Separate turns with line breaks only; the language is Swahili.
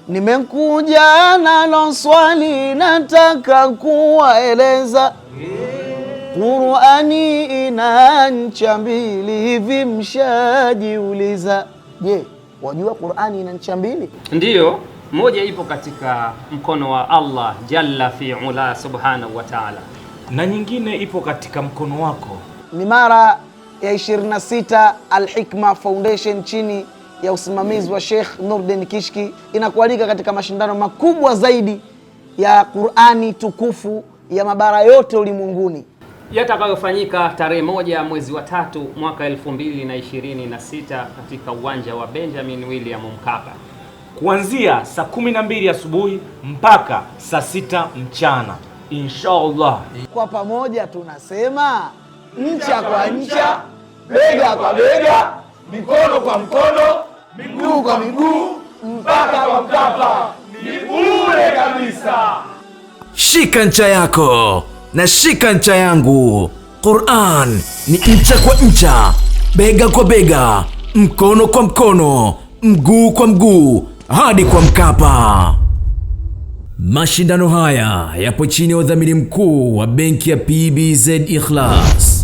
Nimekuja nalo swali nataka kuwaeleza. Qur'ani ina ncha mbili, hivi mshajiuliza? Je, wajua Qur'ani ina ncha mbili?
Ndiyo, moja ipo katika mkono wa Allah Jalla fi'ala subhanahu wa ta'ala,
na nyingine ipo katika mkono wako.
Ni mara ya 26 Al-Hikma Foundation chini ya usimamizi wa Sheikh Nurdin Kishki inakualika katika mashindano makubwa zaidi ya Qur'ani tukufu ya mabara yote ulimwenguni,
yatakayofanyika tarehe 1 mwezi wa 3 mwaka 2026 katika uwanja wa Benjamin William Mkapa,
kuanzia saa 12 asubuhi mpaka saa 6 mchana inshallah.
Kwa pamoja tunasema ncha kwa ncha, bega kwa bega, mikono kwa mkono, miguu kwa miguu, mpaka kwa Mkapa. Ni bure kabisa.
Shika ncha yako na shika ncha yangu. Qur'an ni ncha kwa ncha, bega kwa bega, mkono kwa mkono, mguu kwa mguu, hadi kwa Mkapa. Mashindano haya yapo chini ya udhamini mkuu wa benki ya PBZ Ikhlas.